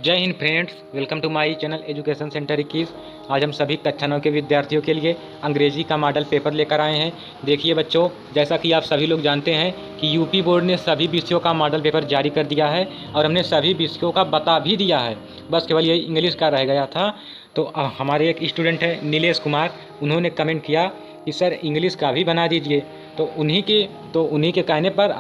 जय हिंद friends, welcome to my channel education centre 21। आज हम सभी कक्षा 9 के विद्यार्थियों के लिए अंग्रेजी का मॉडल पेपर लेकर आए हैं। देखिए बच्चों, जैसा कि आप सभी लोग जानते हैं कि यूपी बोर्ड ने सभी विषयों का मॉडल पेपर जारी कर दिया है और हमने सभी विषयों का बता भी दिया है। बस केवल ये इंग्लिश का रह गया था। तो हमारे एक स्टूडेंट है नीलेश कुमार, उन्होंने कमेंट किया कि सर इंग्लिश का भी बना दीजिए। तो उन्हीं के कहने पर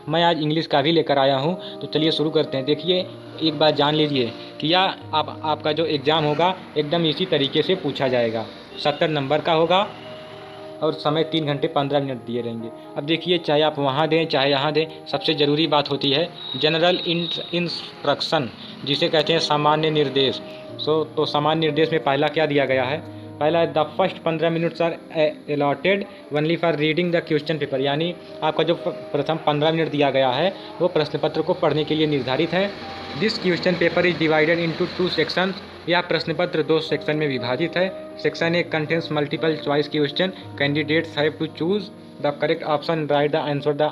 मैं आज इंग्लिश का भी लेकर आया हूँ। तो चलिए शुरू करते हैं। देखिए, एक बात जान लीजिए कि आपका जो एग्ज़ाम होगा एकदम इसी तरीके से पूछा जाएगा। 70 नंबर का होगा और समय 3 घंटे 15 मिनट दिए रहेंगे। अब देखिए, चाहे आप वहाँ दें चाहे यहाँ दें, सबसे ज़रूरी बात होती है जनरल इंस्ट्रक्शन, जिसे कहते हैं सामान्य निर्देश। तो सामान्य निर्देश में पहला क्या दिया गया है? पहला है the first 15 minutes are allotted only for reading the question paper, यानी आपका जो प्रथम 15 मिनट दिया गया है वो प्रश्न पत्र को पढ़ने के लिए निर्धारित है। This question paper is divided into 2 section, यह प्रश्न पत्र 2 सेक्शन में विभाजित है। Section A contains multiple choice question, candidates have to choose the correct option, write the answer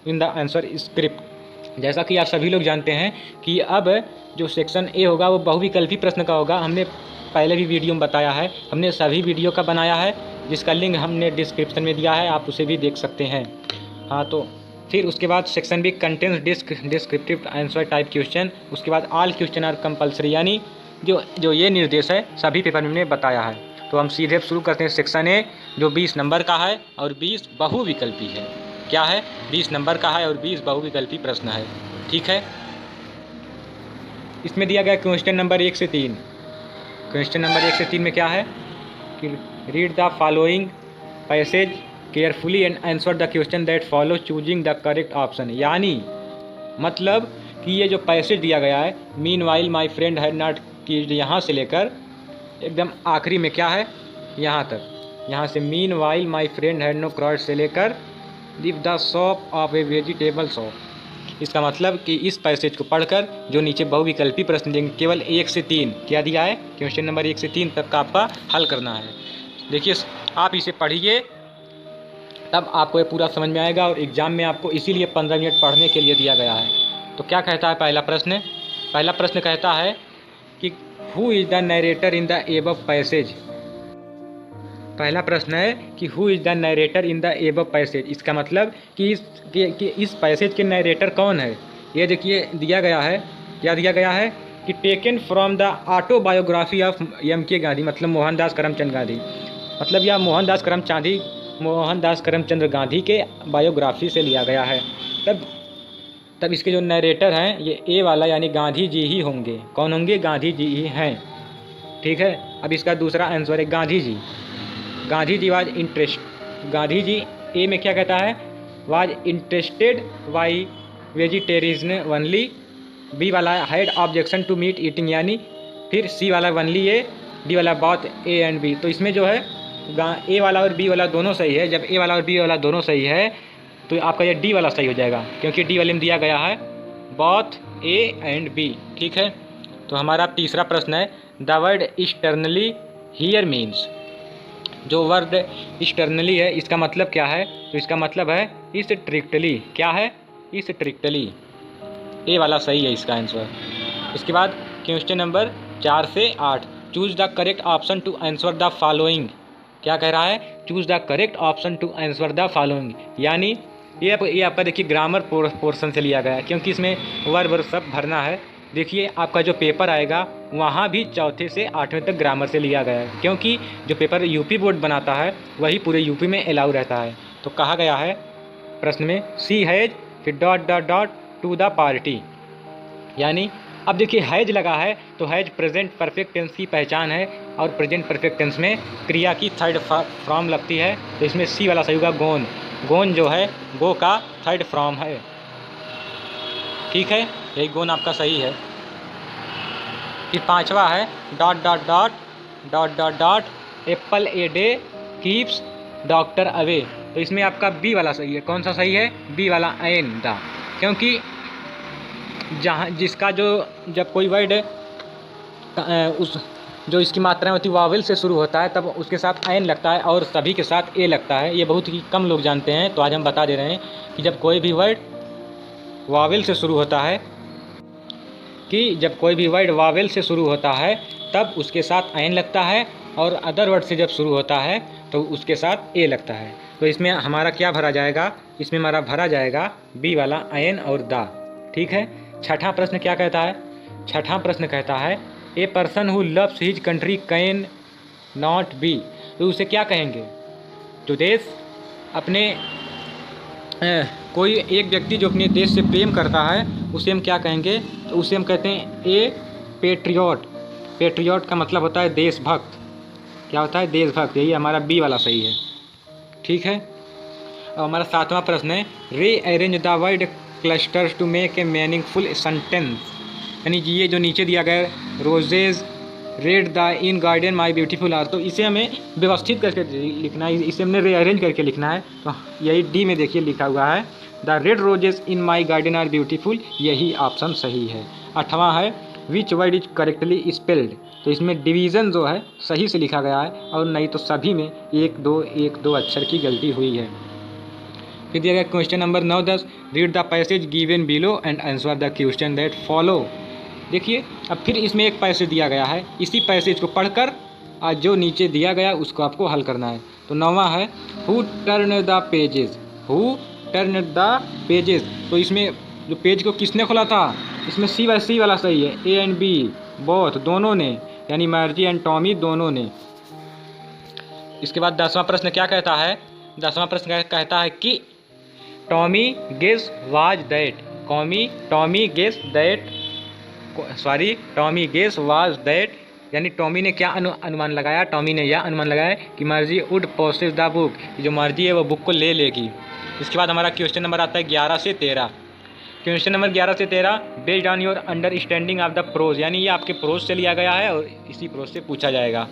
in the answer script. जैसा कि आप सभी लोग जानते हैं कि अब जो सेक्शन ए होगा वो बहुविकल्पी प्रश्न का होगा। हमने पहले भी वीडियो में बताया है, हमने सभी वीडियो का बनाया है जिसका लिंक हमने डिस्क्रिप्शन में दिया है, आप उसे भी देख सकते हैं। हाँ, तो फिर उसके बाद section B contains descriptive answer type question. उसके बाद ऑल क्वेश्चन आर कंपल्सरी, यानी जो ये निर्देश है सभी पेपर में हमने बताया है। तो हम सीधे शुरू करते हैं। सेक्शन ए जो 20 नंबर का है और 20 बहुविकल्पी है। क्या है? 20 नंबर का है और 20 बहुविकल्पी प्रश्न है। ठीक है, इसमें दिया गया क्वेश्चन नंबर 1 से 3। क्वेश्चन नंबर 1 से 3 में क्या है कि read the following passage carefully and answer the question that follow choosing the correct option, यानी मतलब कि ये जो पैसेज दिया गया है meanwhile my friend had not kissed, यहाँ से लेकर एकदम आखिरी में क्या है यहाँ तक, यहाँ से meanwhile my friend had no crowd से लेकर leave the shop of a vegetable shop. इसका मतलब कि इस पैसेज को पढ़कर जो नीचे बहुविकल्पी प्रश्न देंगे केवल 1 से 3 क्या दिया है, क्वेश्चन नंबर 1 से 3 तक का आपका हल करना है। देखिए, आप इसे पढ़िए तब आपको ये पूरा समझ में आएगा और एग्ज़ाम में आपको इसीलिए 15 मिनट पढ़ने के लिए दिया गया है। तो क्या कहता है पहला प्रश्न? पहला प्रश्न कहता है कि who is the narrator in the above passage. पहला प्रश्न है कि who is the narrator in the above passage. इसका मतलब कि इस पैसेज के नरेटर कौन है। ये देखिए दिया गया है, क्या दिया गया है कि taken from the autobiography of MK. Gandhi, मतलब मोहनदास करमचंद गांधी, मतलब यह मोहनदास करमचंद गांधी के बायोग्राफी से लिया गया है। तब इसके जो नरेटर हैं ये ए वाला यानी गांधी जी ही होंगे। कौन होंगे? गांधी जी ही हैं। ठीक है, अब इसका दूसरा आंसर है Gandhi ji. Gandhi ji was interest, Gandhi ji A में क्या कहता है, was interested why vegetarian only. B वाला had objection to meat eating, यानी फिर सी वाला ओनली ए, डी वाला बोथ ए एंड बी। तो इसमें जो है ए वाला और बी वाला दोनों सही है। जब ए वाला और बी वाला दोनों सही है तो आपका ये डी वाला सही हो जाएगा, क्योंकि डी वाले में दिया गया है बोथ ए एंड बी। ठीक है, तो हमारा तीसरा प्रश्न है the word externally here means. जो वर्ड एक्सटर्नली है इसका मतलब क्या है? तो इसका मतलब है स्ट्रिक्टली। क्या है? स्ट्रिक्टली। ए वाला सही है इसका आंसर। इसके बाद क्वेश्चन नंबर 4 से 8 choose the correct option to answer the following. क्या कह रहा है? Choose the correct option to answer the following, यानी ये आपका देखिए ग्रामर पोर्शन से लिया गया है, क्योंकि इसमें वर्ब सब भरना है। देखिए, आपका जो पेपर आएगा वहाँ भी 4थे से 8वें तक ग्रामर से लिया गया है, क्योंकि जो पेपर यूपी बोर्ड बनाता है वही पूरे यूपी में अलाउ रहता है। तो कहा गया है प्रश्न में सी हैज फिर dot dot dot to the party, यानी अब देखिए हैज लगा है तो हैज प्रेजेंट परफेक्ट टेंस की पहचान है और प्रेजेंट परफेक्ट टेंस में क्रिया की थर्ड फॉर्म लगती है। तो इसमें सी वाला सही होगा गोन। गोन जो है गो का थर्ड फॉर्म है। ठीक है, यही गोन आपका सही है। फिर 5वां है dot dot dot dot dot dot Apple a day keeps doctor away. तो इसमें आपका बी वाला सही है। कौन सा सही है? बी वाला एन द, क्योंकि जहाँ जिसका जब कोई वर्ड जो इसकी मात्राएं होती है वावल से शुरू होता है तब उसके साथ एन लगता है और सभी के साथ ए लगता है। ये बहुत ही कम लोग जानते हैं, तो आज हम बता दे रहे हैं कि जब कोई भी वर्ड वावल से शुरू होता है कि जब कोई भी वर्ड वावेल से शुरू होता है तब उसके साथ आयन लगता है, और अदर वर्ड से जब शुरू होता है तो उसके साथ ए लगता है। तो इसमें हमारा क्या भरा जाएगा, इसमें हमारा भरा जाएगा बी वाला आयन और दा। ठीक है। छठा प्रश्न क्या कहता है, छठा प्रश्न कहता है a person who loves his country can not be. तो उसे क्या कहेंगे, जो देश अपने कोई एक व्यक्ति जो अपने देश से प्रेम करता है उसे हम क्या कहेंगे, तो उसे हम कहते हैं ए पेट्रियट। पेट्रियट का मतलब होता है देशभक्त। क्या होता है, देशभक्त। यही हमारा बी वाला सही है। ठीक है। अब हमारा सातवां प्रश्न है rearrange the word clusters to make a meaningful sentence. यानी कि ये जो नीचे दिया गया roses red the in garden my beautiful are, तो इसे हमें व्यवस्थित करके लिखना है, इसे हमने रीअरेंज करके लिखना है। तो यही डी में देखिए लिखा हुआ है the red roses in my garden are beautiful, यही ऑप्शन सही है। आठवां है which word is correctly spelled. तो इसमें डिवीज़न जो है सही से लिखा गया है, और नहीं तो सभी में एक दो अक्षर की गलती हुई है। फिर दिया गया question number 9-10 read the passage given below and answer the question that follow. देखिए अब फिर इसमें एक पैसेज दिया गया है, इसी पैसेज को पढ़कर आज जो नीचे दिया गया उसको आपको हल करना है। तो 9वां है who turn the pages, who turn the pages. तो इसमें जो पेज को किसने खोला था, इसमें सी वाला सही है, ए एंड बी बोथ दोनों ने, यानी मार्जी एंड टॉमी दोनों ने। इसके बाद 10वां प्रश्न क्या कहता है, 10वां प्रश्न कहता है कि Tommy guess was that, Tommy guess was that, यानी टॉमी ने क्या अनुमान लगाया, टॉमी ने यह अनुमान लगाया कि Margie would possess the book, जो मार्जी है वो बुक को ले लेगी। इसके बाद हमारा क्वेश्चन नंबर आता है 11 से 13। क्वेश्चन नंबर 11 से 13 based on your understanding of the prose, यानी ये आपके प्रोज से लिया गया है और इसी प्रोज से पूछा जाएगा।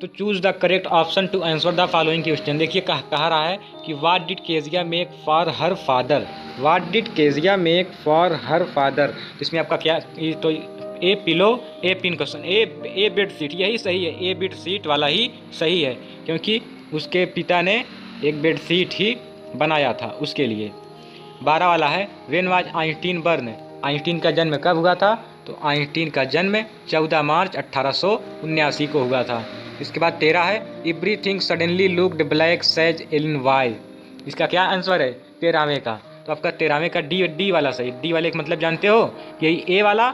तो choose the correct option to answer the following question. देखिए कह रहा है कि what did Kezia make for her father, what did Kezia make for her father. इसमें आपका क्या, तो a pillow a pin question, a bed sheet, यही सही है, ए बेड शीट वाला ही सही है, क्योंकि उसके पिता ने एक बेड शीट ही बनाया था उसके लिए। 12 वाला है when was Einstein burn, Einstein का जन्म कब हुआ था, तो आइंस्टीन का जन्म 14 मार्च 1879 को हुआ था। इसके बाद 13 है everything suddenly looked black says in why. इसका क्या आंसर है 13वें का, तो आपका 13वें का डी वाला सही। डी वाले का मतलब जानते हो, यही ए वाला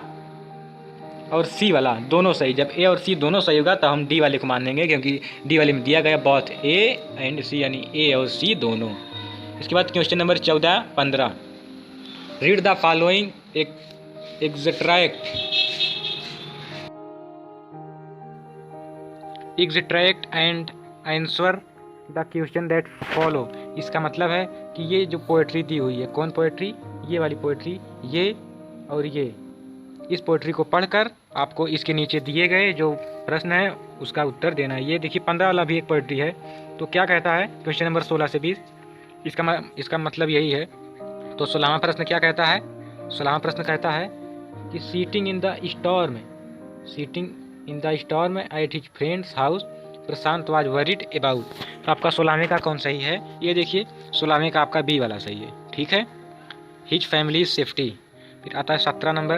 और सी वाला दोनों सही। जब ए और सी दोनों सही होगा तो हम डी वाले को मानेंगे, क्योंकि डी वाले में दिया गया बोथ ए एंड सी, यानी ए और सी दोनों। इसके बाद question number 14-15 read the following extract and answer the question that follow. इसका मतलब है कि ये जो पोएट्री दी हुई है, कौन पोएट्री, ये वाली पोएट्री, ये और ये, इस पोएट्री को पढ़कर आपको इसके नीचे दिए गए जो प्रश्न है उसका उत्तर देना है। ये देखिए 15 वाला भी एक पोएट्री है। तो क्या कहता है क्वेश्चन नंबर 16 से 20, इसका मतलब यही है। तो 16वां प्रश्न क्या कहता है, 16वां प्रश्न कहता है कि seating in the storm at his friends house Prashant was worried about. तो आपका 16वें का कौन सही है, ये देखिए 16वें का आपका बी वाला सही है। ठीक है, हिज फैमिली सेफ्टी। फिर आता है 17 number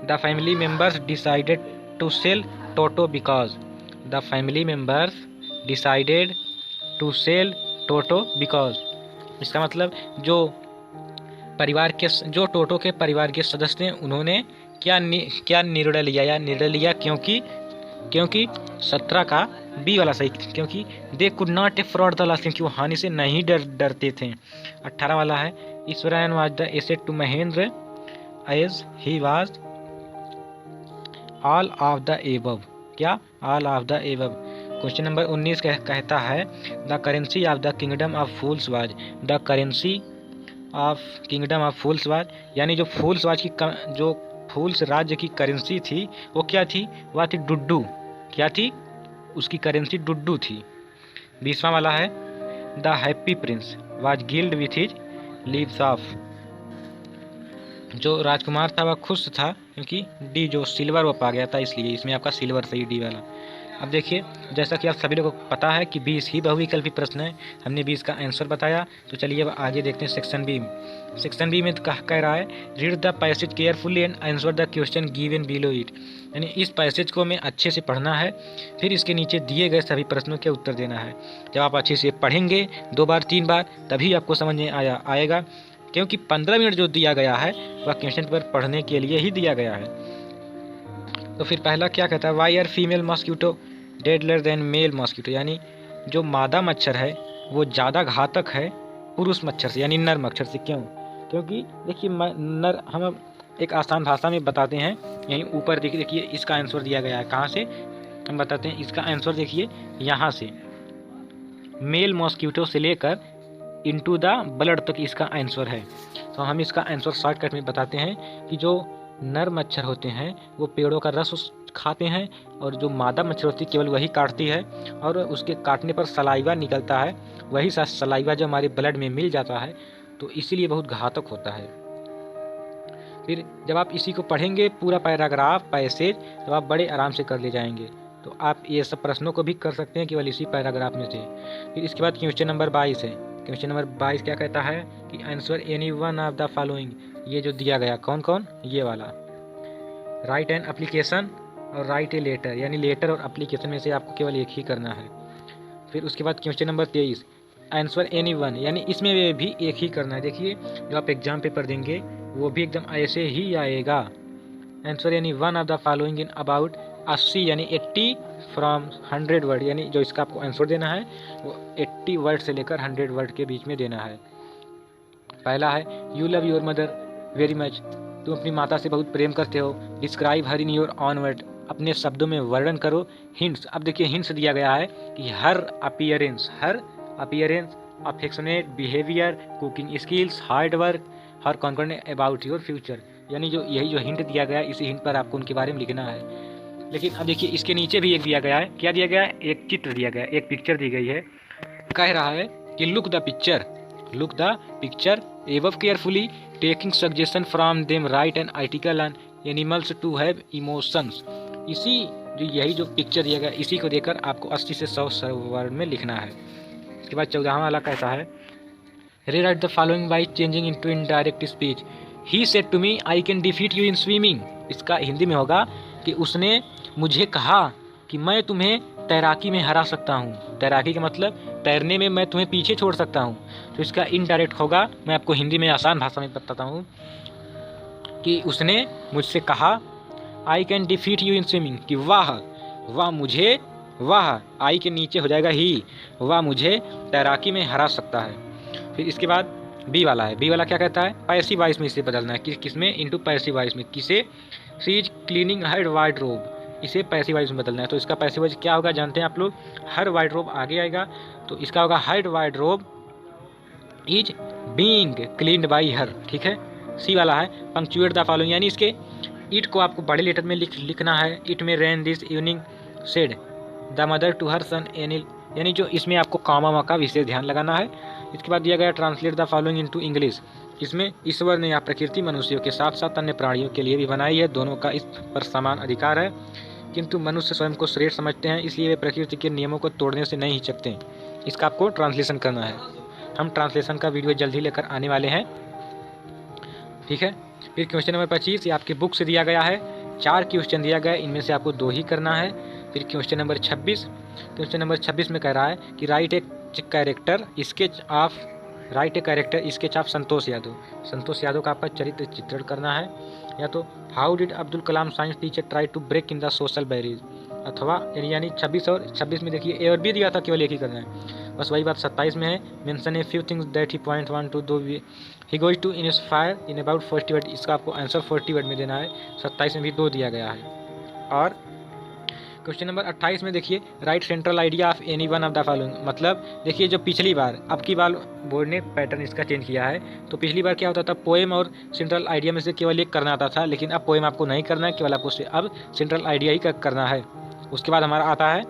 the family members decided to sell Toto because, the family members decided to sell Toto because. इसका मतलब जो टोटो के परिवार के सदस्य हैं उन्होंने क्या निर्णय लिया, या निर्णय लिया क्योंकि 17 का बी वाला सही, क्योंकि they could not afford the loss, क्योंकि वो हानि से नहीं डरते थे। 18 वाला है Ishwaran was the asset to Mahendra as he was all of the above. क्या, all of the above. Question number 19 कहता है the currency of the kingdom of fools was, the currency of kingdom of fools was, यानी जो फूल्स was की जो फूल्स राज्य की currency थी वो क्या थी, वह थी डुड्डू। क्या थी, उसकी करेंसी डुड्डू थी। 20वां वाला है the happy Prince was guild with his leaves of, जो राजकुमार था वह खुश था क्योंकि डी जो सिल्वर वो पा गया था, इसलिए इसमें आपका सिल्वर सही डी वाला। अब देखिए, जैसा कि आप सभी लोगों को पता है कि 20 ही बहुविकल्पी प्रश्न है, हमने 20 का आंसर बताया। तो चलिए अब आगे देखते हैं सेक्शन बी में। सेक्शन बी में कह रहा है read the passage carefully and answer the question given below it, यानी इस पैसेज को हमें अच्छे से पढ़ना है, फिर इसके नीचे दिए गए सभी प्रश्नों के उत्तर देना है। जब आप अच्छे से पढ़ेंगे 2 बार 3 बार तभी आपको समझ में आएगा, क्योंकि 15 मिनट जो दिया गया है वह क्वेश्चन पेपर पढ़ने के लिए ही दिया गया है। तो फिर पहला क्या कहता है, why are female mosquito deadlier than male mosquito, यानी जो मादा मच्छर है वो ज़्यादा घातक है पुरुष मच्छर से, यानी नर मच्छर से। क्यों? क्योंकि देखिए नर, हम एक आसान भाषा में बताते हैं, यहीं ऊपर देखिए इसका आंसर दिया गया है, कहाँ से हम बताते हैं, इसका आंसर देखिए यहाँ से, मेल मॉस्किटो से लेकर इनटू द ब्लड तक इसका आंसर है। तो हम इसका आंसर शॉर्टकट में बताते हैं कि जो नर मच्छर होते हैं वो पेड़ों का रस खाते हैं, और जो मादा मच्छर होती है केवल वही काटती है, और उसके काटने पर सलाइवा निकलता है, वही सलाइवा जो हमारे ब्लड में मिल जाता है, तो इसीलिए बहुत घातक होता है। फिर जब आप इसी को पढ़ेंगे पूरा पैराग्राफ पैसेज, तो आप बड़े आराम से कर ले जाएंगे। तो आप ये सब प्रश्नों को भी कर सकते हैं केवल इसी पैराग्राफ में से। फिर इसके बाद क्वेश्चन नंबर 22 है। क्वेश्चन नंबर 22 क्या कहता है कि answer any one of the following, ये जो दिया गया कौन कौन, ये वाला, राइट एन एप्लीकेशन और राइट ए लेटर, यानी लेटर और एप्लीकेशन में से आपको केवल एक ही करना है। फिर उसके बाद question number 23, answer any one, यानी इसमें भी एक ही करना है। देखिए जो आप एग्जाम पेपर देंगे वो भी एकदम ऐसे ही आएगा, answer any one of the following in about 80, यानी 80 फ्रॉम 100 वर्ड, यानी जो इसका आपको आंसर देना है वो 80 वर्ड से लेकर 100 वर्ड के बीच में देना है। पहला है you love your mother very much, तुम अपनी माता से बहुत प्रेम करते हो। Describe her in your on word, अपने शब्दों में वर्णन करो। हिंट्स, अब देखिए हिंट्स दिया गया है कि her appearance, affectionate behaviour, cooking skills, hard work, her confident about your future, यानी जो यही जो हिंट दिया गया है इसी हिंट पर आपको उनके बारे में लिखना है। लेकिन अब देखिए इसके नीचे भी एक दिया गया है, क्या दिया गया है, एक चित्र दिया गया है, एक पिक्चर दी गई है। कह रहा है कि look the picture above carefully, taking suggestion from them, write an article on animals to have emotions. इसी यही जो पिक्चर दिया गया इसी को देकर आपको 80 से 100 वर्ड में लिखना है। इसके बाद 14वां वाला कहता है rewrite the following by changing into indirect speech, he said to me I can defeat you in swimming. इसका हिंदी में होगा कि उसने मुझे कहा कि मैं तुम्हें तैराकी में हरा सकता हूँ। तैराकी का मतलब तैरने में मैं तुम्हें पीछे छोड़ सकता हूँ। तो इसका इनडायरेक्ट होगा, मैं आपको हिंदी में आसान भाषा में बताता हूँ कि उसने मुझसे कहा आई can defeat you in swimming, कि वाह मुझे, वाह आई के नीचे हो जाएगा ही, वाह मुझे तैराकी में हरा सकता है। फिर इसके बाद बी वाला है, बी वाला क्या कहता है, पैसिव वॉइस में इसे बदलना है, किसमें, इनटू पैसिव वॉइस में, किसे, she is cleaning her wardrobe, इसे पैसिव वॉइस में बदलना है। तो इसका पैसिव वॉइस क्या होगा जानते हैं आप लोग, हर वार्डरोब आगे आएगा, तो इसका होगा her wardrobe is being cleaned by her, ठीक है। सी वाला है पंक्चुएट द फॉलोइंग, यानी इसके इट को आपको बड़े लेटर में लिखना है। It may rain this evening said the mother to her son Anil, यानी जो इसमें आपको कामा का विशेष ध्यान लगाना है। इसके बाद दिया गया translate the following into English, इसमें ईश्वर ने यह प्रकृति मनुष्यों के साथ साथ अन्य प्राणियों के लिए भी बनाई है, दोनों का इस पर समान अधिकार है, किंतु मनुष्य स्वयं को श्रेष्ठ समझते हैं, इसलिए वे प्रकृति के नियमों को तोड़ने से नहीं हिचकते। इसका आपको ट्रांसलेशन करना है। हम ट्रांसलेशन का वीडियो जल्द ही लेकर आने वाले हैं, ठीक है। फिर क्वेश्चन नंबर 25 ये आपकी बुक से दिया गया है, 4 क्वेश्चन दिया गया है, इनमें से आपको 2 ही करना है। फिर क्वेश्चन नंबर 26 में कह रहा है कि write a character sketch of Santosh Yadav का आपका चरित्र चित्रण करना है। या तो how did Abdul Kalam science teacher try to break in the social barrier, अथवा यानी 26 में देखिए ए और बी दिया था, केवल एक ही करना है, बस वही बात 27 में है। Mention a few things that he point one two दो he goes to inspire in about 40 word, इसका आपको आंसर 40 वर्ड में देना है। 27 में भी 2 दिया गया है। और क्वेश्चन नंबर 28 में देखिए right central idea of any one of the following, मतलब देखिए जो पिछली बार, अब की बार बोर्ड ने पैटर्न इसका चेंज किया है। तो पिछली बार क्या होता था, पोएम और सेंट्रल आइडिया में से केवल एक करना आता था, लेकिन अब पोएम आपको नहीं करना है, केवल आपको अब सेंट्रल आइडिया ही करना है। उसके बाद हमारा आता है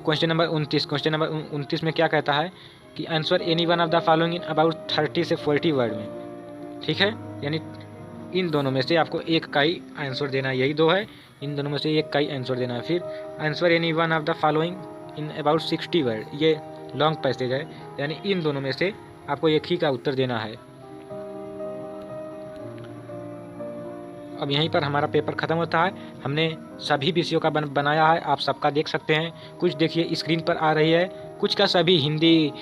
क्वेश्चन नंबर 29। क्वेश्चन नंबर 29 में क्या कहता है कि answer any one of the following in about 30 से 40 वर्ड में, ठीक है, यानी इन दोनों में से आपको एक का ही आंसर देना है, यही दो है, इन दोनों में से एक का ही आंसर देना है। फिर answer any one of the following in about 60 word, ये लॉन्ग पैसेज है, यानी इन दोनों में से आपको एक ही का उत्तर देना है। अब यहीं पर हमारा पेपर ख़त्म होता है। हमने सभी विषयों का बनाया है, आप सबका देख सकते हैं। कुछ देखिए स्क्रीन पर आ रही है, कुछ का सभी Hindi,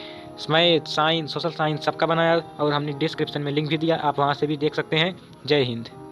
math, science, social science सबका बनाया, और हमने डिस्क्रिप्शन में लिंक भी दिया, आप वहाँ से भी देख सकते हैं। जय हिंद।